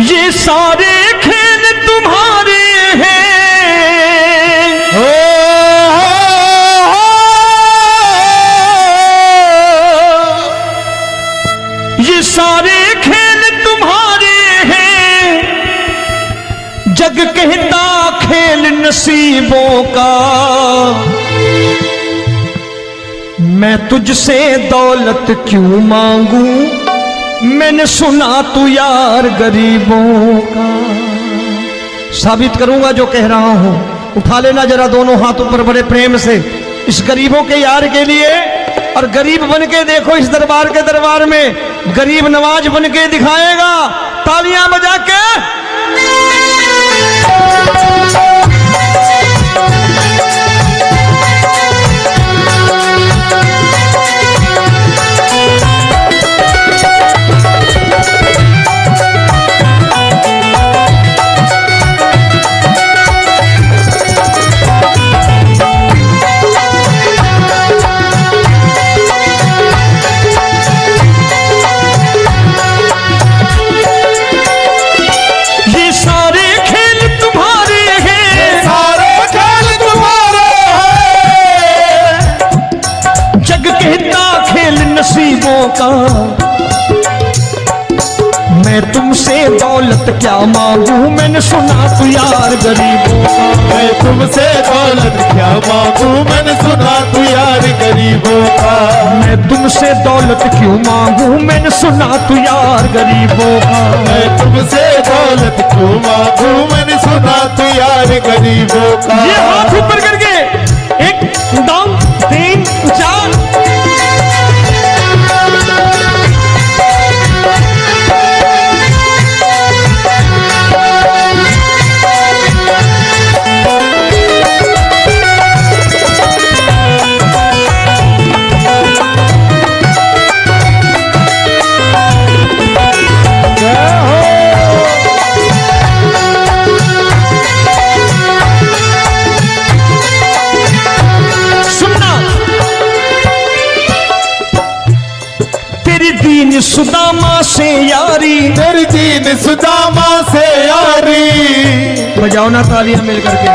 ये सारे खेल तुम्हारे हैं, ये सारे खेल तुम्हारे हैं, जग कहता खेल नसीबों का। मैं तुझसे दौलत क्यों मांगू, मैंने सुना तू यार गरीबों का। साबित करूंगा जो कह रहा हूं। उठा लेना जरा दोनों हाथ ऊपर बड़े प्रेम से इस गरीबों के यार के लिए। और गरीब बन के देखो इस दरबार के दरबार में गरीब नवाज बन के दिखाएगा, तालियां बजा के। नसीबों का मैं तुमसे दौलत क्या मांगू, मैंने सुना तू यार गरीबों का। मैं तुमसे दौलत क्या मांगू, मैंने सुना तू यार गरीबों का। मैं तुमसे दौलत क्यों मांगू, मैंने सुना तू यार गरीबों का। मैं तुमसे दौलत क्यों मांगू, मैंने सुना तू यार गरीबों का। ये हाथ ऊपर करके 1 2 3 4। सुदामा से यारी, तेरी दीन सुदामा से यारी। बजाओ ना तालियां मिल करके।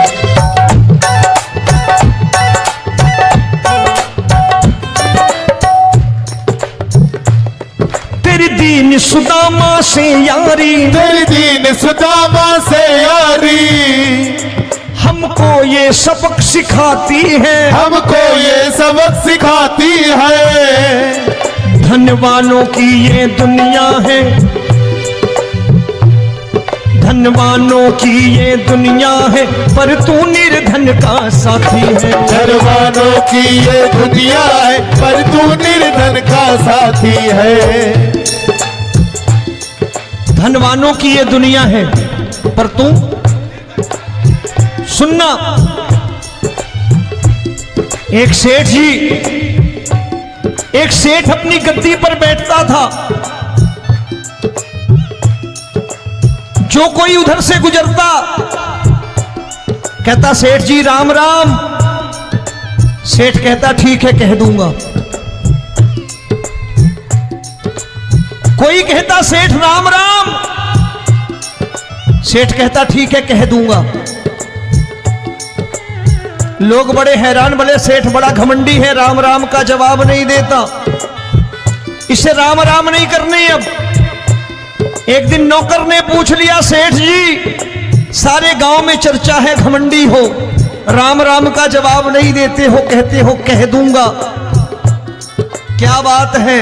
तेरी दीन सुदामा से यारी, तेरी दीन सुदामा से यारी। हमको ये सबक सिखाती है, हमको ये सबक सिखाती है। धनवानों की ये दुनिया है, धनवानों की ये दुनिया है, पर तू निर्धन का साथी है। धनवानों की ये दुनिया है, पर तू निर्धन का साथी है। धनवानों की ये दुनिया है, पर तू सुनना। एक सेठ अपनी गद्दी पर बैठता था। जो कोई उधर से गुजरता कहता सेठ जी राम राम। सेठ कहता ठीक है कह दूंगा। कोई कहता सेठ राम राम। सेठ कहता ठीक है कह दूंगा। लोग बड़े हैरान, बोले सेठ बड़ा घमंडी है, राम राम का जवाब नहीं देता, इसे राम राम नहीं करने। अब एक दिन नौकर ने पूछ लिया सेठ जी सारे गांव में चर्चा है घमंडी हो, राम राम का जवाब नहीं देते हो, कहते हो कह दूंगा, क्या बात है?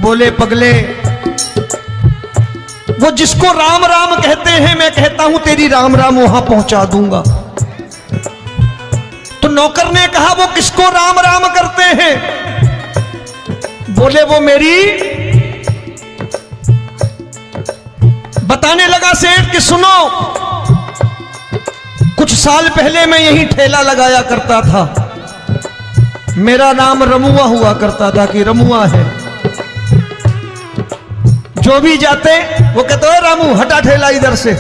बोले पगले वो जिसको राम राम कहते हैं मैं कहता हूं तेरी राम राम वहां पहुंचा दूंगा। तो नौकर ने कहा वो किसको राम राम करते हैं? बोले वो मेरी। बताने लगा सेठ कि सुनो, कुछ साल पहले मैं यही ठेला लगाया करता था, मेरा नाम रमुआ हुआ करता था कि रमुआ है। जो भी जाते वो कहते हो रामू हटा ठेला इधर से,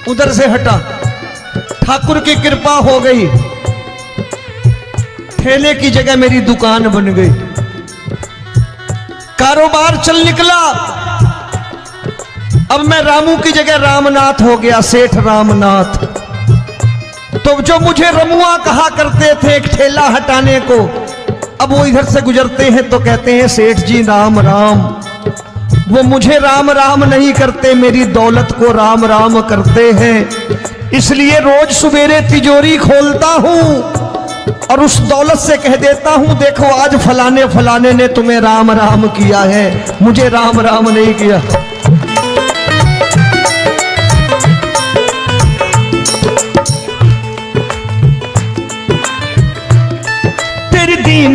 उधर से हटा। ठाकुर की कृपा हो गई, ठेले की जगह मेरी दुकान बन गई, कारोबार चल निकला। अब मैं रामू की जगह रामनाथ हो गया, सेठ रामनाथ। तो जो मुझे रमुआ कहा करते थे एक ठेला हटाने को, अब वो इधर से गुजरते हैं तो कहते हैं सेठ जी राम राम। वो मुझे राम राम नहीं करते, मेरी दौलत को राम राम करते हैं। इसलिए रोज सवेरे तिजोरी खोलता हूं और उस दौलत से कह देता हूं देखो आज फलाने फलाने ने तुम्हें राम राम किया है, मुझे राम राम नहीं किया। तेरी दीन,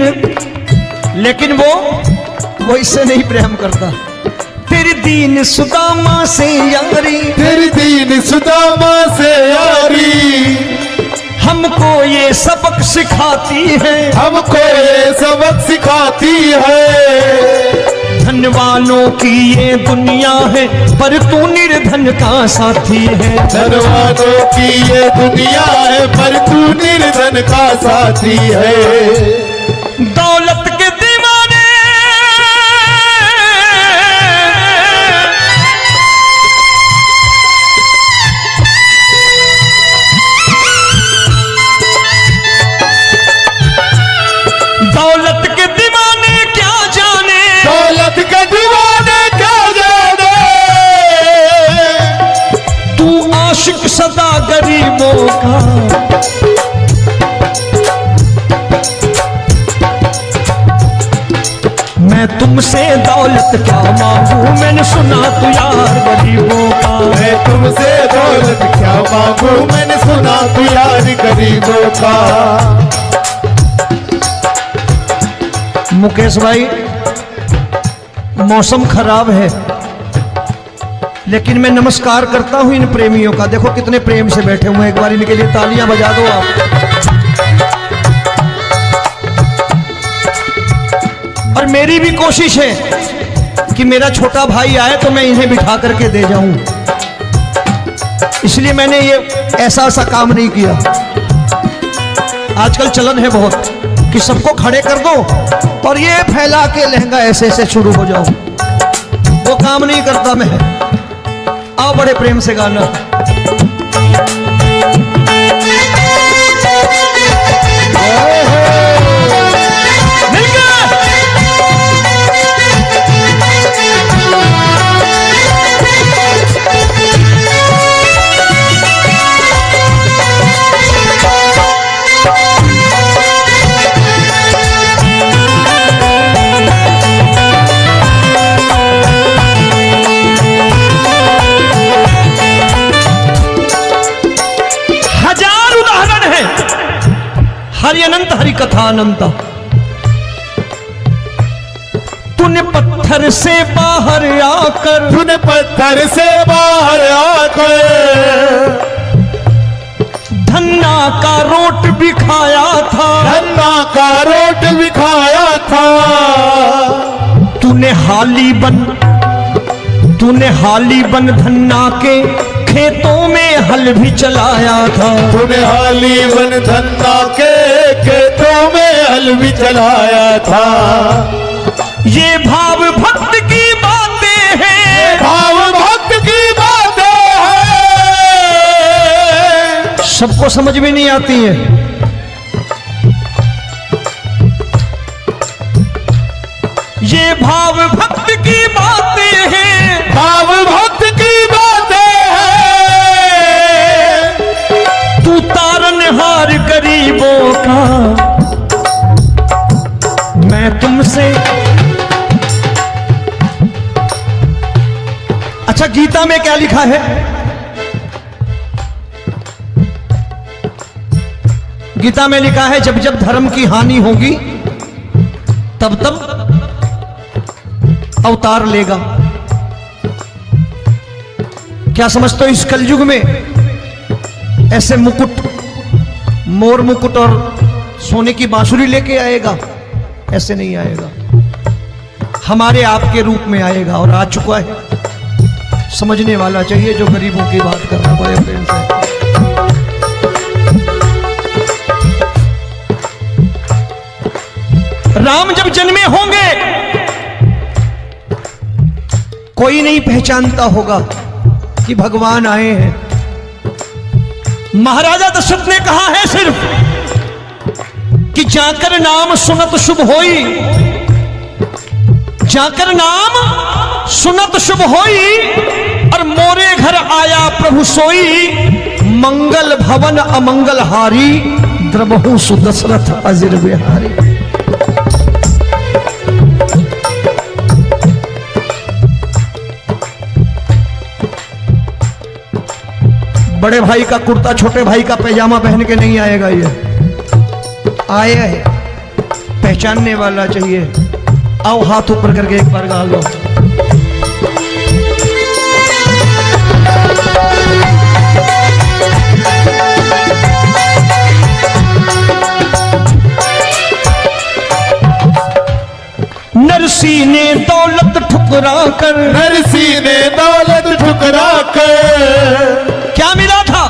लेकिन वो इससे नहीं प्रेम करता। तेरी दीन सुदामा से यारी, तेरी दीन सुदामा से यारी, हमको ये सबक सिखाती है, हमको ये सबक सिखाती है। धन वालों की ये दुनिया है पर तू निर्धन का साथी है। धन वालों की ये दुनिया है पर तू निर्धन का साथी है। दौलत के दीवाने दौलत के दीवाने क्या जाने, दौलत के दीवाने क्या जाने, तू आशिक सदा गरीबों का। मैं तुमसे दौलत क्या मांगू, मैंने सुना तू यार गरीबों का। मैं तुमसे दौलत क्या मांगू, मैंने सुना तू यार गरीबों का। मुकेश भाई मौसम खराब है, लेकिन मैं नमस्कार करता हूं इन प्रेमियों का। देखो कितने प्रेम से बैठे हुए हैं, एक बार इनके लिए तालियां बजा दो आप। और मेरी भी कोशिश है कि मेरा छोटा भाई आए तो मैं इन्हें बिठा करके दे जाऊं, इसलिए मैंने ये ऐसा काम नहीं किया। आजकल चलन है बहुत कि सबको खड़े कर दो और ये फैला के लहंगा ऐसे ऐसे शुरू हो जाओ, वो काम नहीं करता मैं। आओ बड़े प्रेम से गाना। हरि अनंत हरि कथा अनंत। तूने पत्थर से बाहर आकर, तूने पत्थर से बाहर आकर धन्ना का रोट भी खाया था, धन्ना का रोट भी खाया था। तूने हाली बन धन्ना के खेतों में हल भी चलाया था। तूने हाली बन धन्ना के खेतों में हल भी चलाया था। ये भाव भक्त की बातें हैं, भाव भक्त की बातें हैं, सबको समझ में नहीं आती है। ये भाव भक्त की बातें हैं, भाव भक्त की बातें हैं। तू तारनहार गरीबों का, मैं तुमसे। अच्छा गीता में क्या लिखा है? गीता में लिखा है जब जब धर्म की हानि होगी तब तब अवतार लेगा। क्या समझते हो इस कलयुग में ऐसे मुकुट, मोर मुकुट और सोने की बांसुरी लेके आएगा? ऐसे नहीं आएगा, हमारे आपके रूप में आएगा और आ चुका है। समझने वाला चाहिए जो गरीबों की बात कर रहा है बड़े प्रेम से। राम जब जन्मे होंगे कोई नहीं पहचानता होगा, कि भगवान आए हैं। महाराजा दशरथ ने कहा है सिर्फ कि जाकर नाम सुनत शुभ होई, जाकर नाम सुनत शुभ होई, और मोरे घर आया प्रभु सोई, मंगल भवन अमंगल हारी, द्रबहु सुदशरथ अजिर बिहारी। बड़े भाई का कुर्ता छोटे भाई का पैजामा पहन के नहीं आएगा, ये आए है पहचानने वाला चाहिए। आओ हाथ ऊपर करके एक बार गा लो। नरसी ने दौलत ठुकरा कर, नरसी ने दौलत ठुकरा कर, क्या मिला था?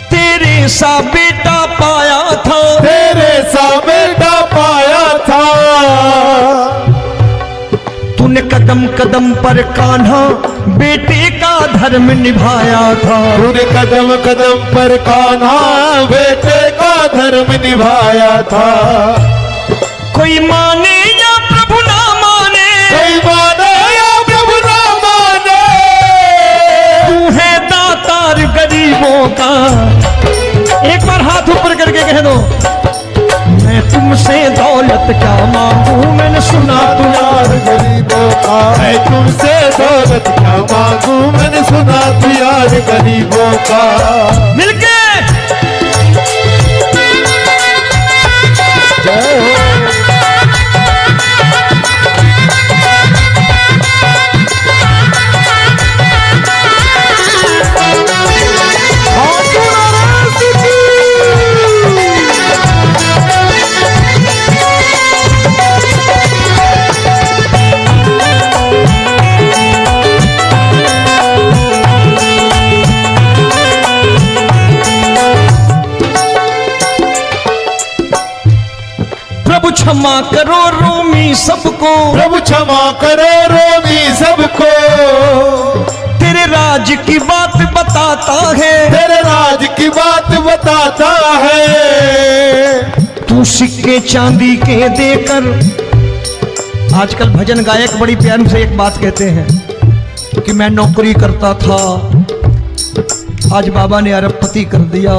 तेरे सा बेटा पाया था, तेरे सा बेटा पाया था। तूने कदम कदम पर कान्हा बेटे का धर्म निभाया था, तूने कदम कदम पर कान्हा बेटे का धर्म निभाया था। कोई माने या प्रभु ना माने, कोई माने या प्रभु ना माने, तू है दातार गरीबों का। एक बार हाथ ऊपर करके कह दो, मैं तुमसे दौलत क्या मांगू, मैंने सुना तू यार गरीबों का। मैं तुमसे दौलत क्या मांगू, मैंने सुना तू यार गरीबों का। मिलके जय हो। प्रभु क्षमा करो रोमी सबको, प्रभु क्षमा करो रोमी सबको। तेरे राज की बात बताता है, तेरे राज की बात बताता है। तू सिक्के चांदी के देकर। आजकल भजन गायक बड़ी प्यार से एक बात कहते हैं कि मैं नौकरी करता था, आज बाबा ने अरबपति कर दिया।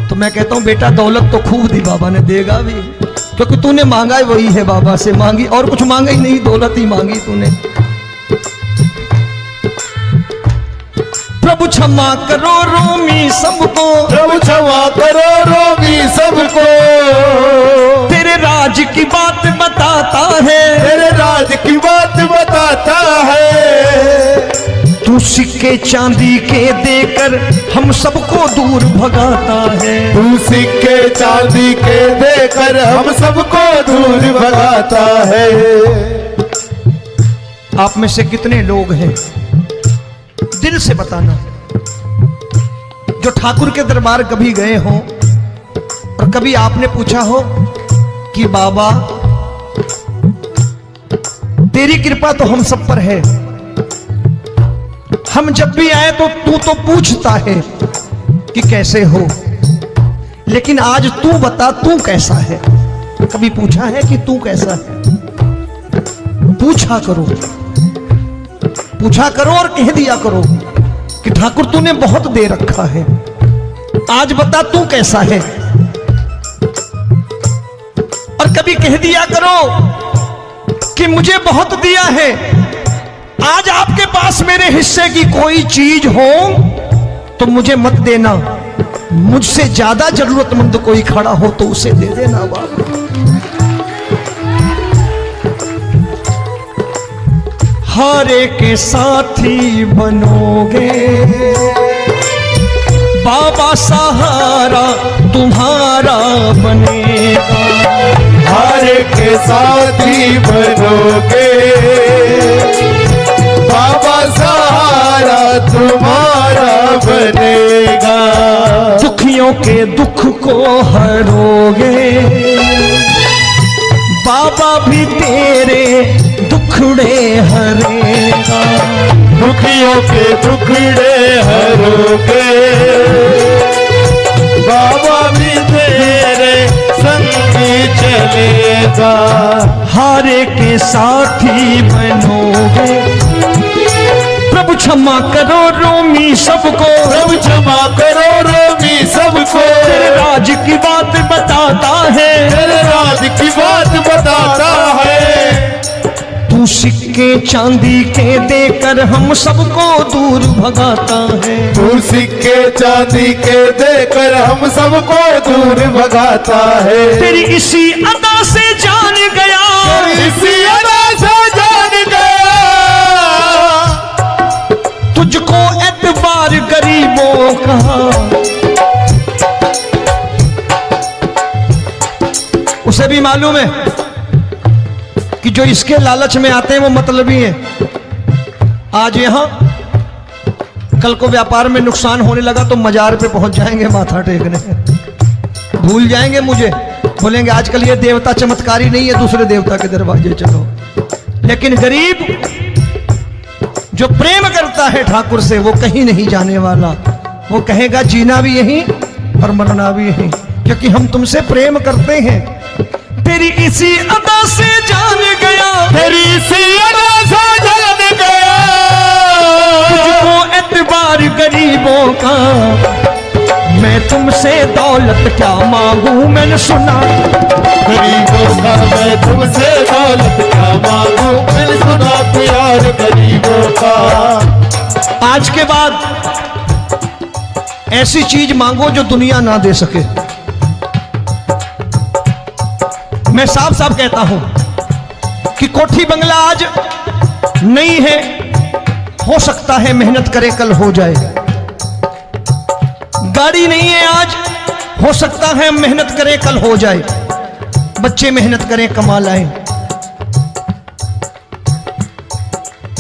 तो मैं कहता हूं बेटा दौलत तो खूब दी बाबा ने, देगा भी, क्योंकि तूने मांगा ही वही है बाबा से, मांगी और कुछ मांगा ही नहीं, दौलत ही मांगी तूने। प्रभु क्षमा करो रोमी सबको, प्रभु क्षमा करो रोमी सबको। तेरे राज की बात बताता है, तेरे राज की बात बताता है। तू सिक्के चांदी के देकर हम सबको दूर भगाता है। तू सिक्के चांदी के देकर हम सबको दूर भगाता है। आप में से कितने लोग हैं, दिल से बताना, जो ठाकुर के दरबार कभी गए हो और कभी आपने पूछा हो कि बाबा तेरी कृपा तो हम सब पर है, हम जब भी आए तो तू तो पूछता है कि कैसे हो, लेकिन आज तू बता तू कैसा है। कभी पूछा है कि तू कैसा है? पूछा करो, पूछा करो और कह दिया करो कि ठाकुर तूने बहुत दे रखा है, आज बता तू कैसा है। और कभी कह दिया करो कि मुझे बहुत दिया है, आज आपके पास मेरे हिस्से की कोई चीज हो तो मुझे मत देना, मुझसे ज्यादा जरूरतमंद कोई खड़ा हो तो उसे दे देना। बाबा हारे के साथी बनोगे, बाबा सहारा तुम्हारा बनेगा। हारे के साथी बनोगे, बाबा सहारा तुम्हारा बनेगा। दुखियों के दुख को हरोगे, बाबा भी तेरे दुखड़े हरेगा। दुखियों के दुखड़े हरोगे, बाबा भी तेरे संगी चलेगा। हारे के साथी बनोगे, प्रभु क्षमा करो रोमी सबको, प्रभु क्षमा करो रोमी सबको। तेरे राज की बात बताता है, तेरे राज की बात बताता है। तू सिक्के चांदी के देकर हम सबको दूर भगाता है। तू सिक्के चांदी के देकर हम सबको दूर भगाता है। तेरी इसी अदा से जान गया, इसी अदा से जान गया, तुझको एतबार गरीबों का। उसे भी मालूम है कि जो इसके लालच में आते हैं वो मतलबी हैं। आज यहां कल को व्यापार में नुकसान होने लगा तो मजार पे पहुंच जाएंगे माथा टेकने, भूल जाएंगे मुझे, बोलेंगे आजकल ये देवता चमत्कारी नहीं है, दूसरे देवता के दरवाजे चलो। लेकिन गरीब जो प्रेम करता है ठाकुर से वो कहीं नहीं जाने वाला, वो कहेगा जीना भी यहीं और मरना भी यहीं, क्योंकि हम तुमसे प्रेम करते हैं। तेरी इसी अदा से जान गया, तेरी इसी अदा से जान गया, तुझको एतबार गरीबों का। मैं तुमसे दौलत क्या मांगू, मैंने सुना गरीबों का। मैं तुमसे दौलत क्या मांगू, मैंने सुना प्यार गरीबों का। आज के बाद ऐसी चीज मांगो जो दुनिया ना दे सके। मैं साफ साफ कहता हूं कि कोठी बंगला आज नहीं है, हो सकता है मेहनत करे कल हो जाए। गाड़ी नहीं है आज, हो सकता है मेहनत करें कल हो जाए। बच्चे मेहनत करें कमा लाएं,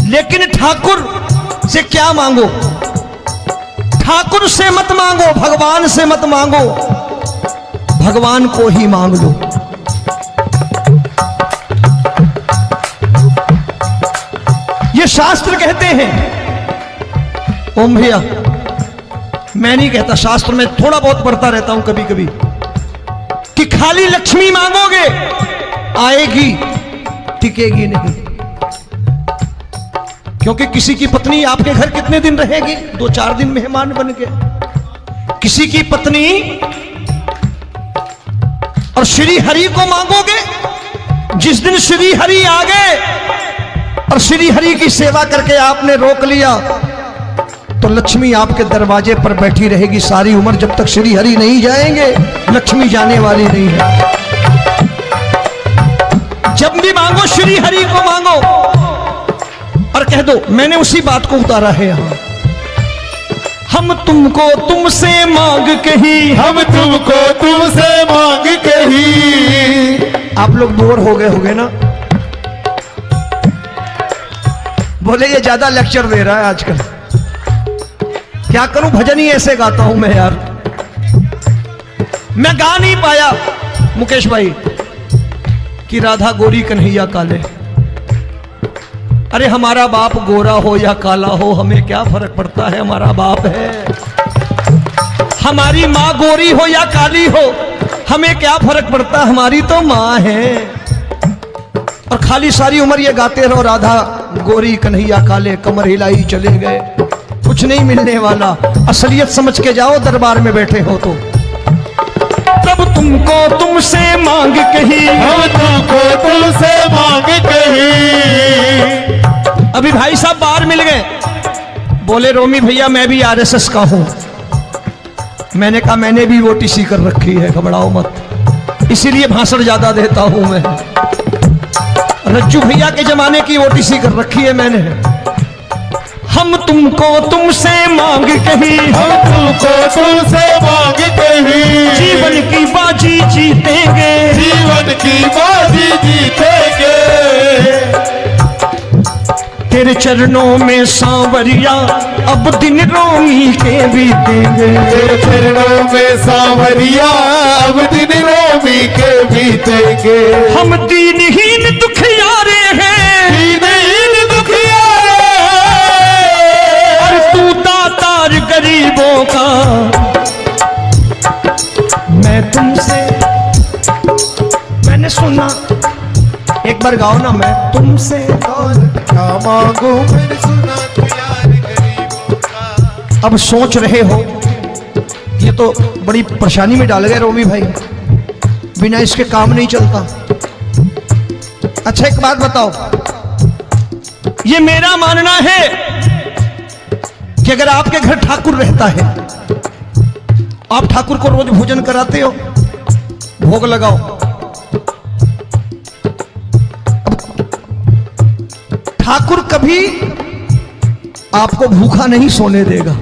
लेकिन ठाकुर से क्या मांगो? ठाकुर से मत मांगो, भगवान से मत मांगो, भगवान को ही मांग लो। ये शास्त्र कहते हैं, ओम भैया मैं नहीं कहता, शास्त्र में थोड़ा बहुत पढ़ता रहता हूं कभी कभी, कि खाली लक्ष्मी मांगोगे आएगी, टिकेगी नहीं। क्योंकि किसी की पत्नी आपके घर कितने दिन रहेगी? 2-4 दिन मेहमान बन के। किसी की पत्नी और श्री हरि को मांगोगे, जिस दिन श्री हरि आ गए और श्री हरि की सेवा करके आपने रोक लिया तो लक्ष्मी आपके दरवाजे पर बैठी रहेगी सारी उम्र। जब तक श्री हरि नहीं जाएंगे लक्ष्मी जाने वाली नहीं है। जब भी मांगो श्री हरि को मांगो और कह दो मैंने उसी बात को उतारा है यहां। हम तुमको तुमसे मांग कही, हम तुमको तुमसे मांग कही। आप लोग बोर हो गए होंगे ना, बोले ये ज्यादा लेक्चर दे रहा है आजकल। क्या करूं, भजन ही ऐसे गाता हूं मैं यार। मैं गा नहीं पाया मुकेश भाई कि राधा गोरी कन्हैया काले। अरे हमारा बाप गोरा हो या काला हो हमें क्या फर्क पड़ता है, हमारा बाप है। हमारी माँ गोरी हो या काली हो हमें क्या फर्क पड़ता, हमारी तो माँ है। और खाली सारी उम्र ये गाते रहो राधा गोरी कन्हैया काले, कमर हिलाई चले गए, कुछ नहीं मिलने वाला। असलियत समझ के जाओ दरबार में बैठे हो तो। तब तुमको तुमसे मांग कही, हम तुमको तुमसे मांग कही। अभी भाई साहब बाहर मिल गए, बोले रोमी भैया मैं भी आरएसएस का हूं। मैंने कहा मैंने भी ओटीसी कर रखी है, घबराओ मत, इसीलिए भाषण ज्यादा देता हूं मैं। रज्जू भैया के जमाने की ओटीसी कर रखी है मैंने। हम तुमको तुमसे मांग कही, हम तुमको तुमसे मांग कही। जीवन की बाजी जीतेंगे, जीवन की बाजी जीतेंगे। तेरे चरणों में सांवरिया अब दिन रोमी के बीतेंगे। तेरे चरणों में सांवरिया अब दिन रोमी के बीतेंगे। हम दीनहीन दुखियारे हैं, दीनहीन दुखियारे हैं। बार गाओ ना, मैं तुमसे दौलत क्या मांगू, मैंने सुना तू यार गरीबों का। अब सोच रहे हो ये तो बड़ी परेशानी में डाल गए रोमी भाई, बिना इसके काम नहीं चलता। अच्छा एक बात बताओ, ये मेरा मानना है कि अगर आपके घर ठाकुर रहता है, आप ठाकुर को रोज भोजन कराते हो, भोग लगाओ, अब ठाकुर कभी आपको भूखा नहीं सोने देगा।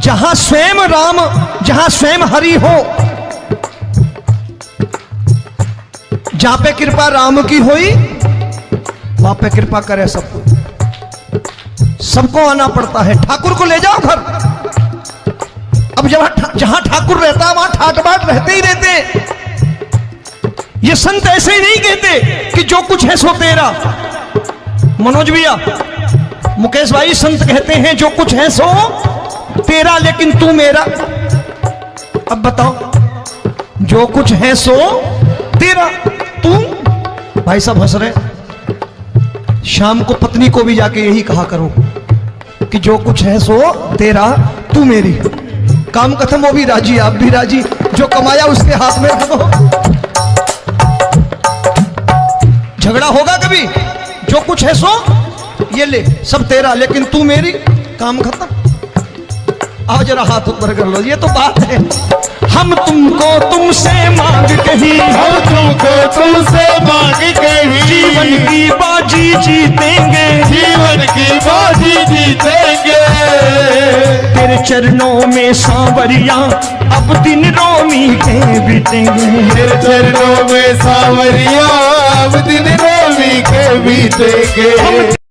जहां स्वयं राम, जहां स्वयं हरि हो, जहां पे कृपा राम की हुई वहां पे कृपा करे सबको, सबको आना पड़ता है। ठाकुर को ले जाओ घर। अब जहां ठाकुर रहता है वहां ठाट बाट रहते ही रहते। ये संत ऐसे ही नहीं कहते कि जो कुछ है सो तेरा। मनोज भैया, मुकेश भाई, संत कहते हैं जो कुछ है सो तेरा लेकिन तू मेरा। अब बताओ, जो कुछ है सो तेरा, तू। भाई साहब हंस रहे। शाम को पत्नी को भी जाके यही कहा करो कि जो कुछ है सो तेरा, तू मेरी। काम खत्म, वो भी राजी, आप भी राजी, जो कमाया उसके हाथ में रखो। झगड़ा होगा कभी? जो कुछ है सो ये ले, सब तेरा लेकिन तू मेरी, काम खत्म। आओ जरा हाथ ऊपर कर लो, ये तो बात है। हम तुमको तुमसे मांग कहीं, हम तुमको तुमसे मांग कहीं, जीवन की बाजी जीतेंगे, जीवन की बाजी जीतेंगे। तेरे चरणों में सांवरिया अब दिन रोमी के बीतेंगे। तेरे चरणों में सांवरिया अब दिन रोमी के बीतेंगे।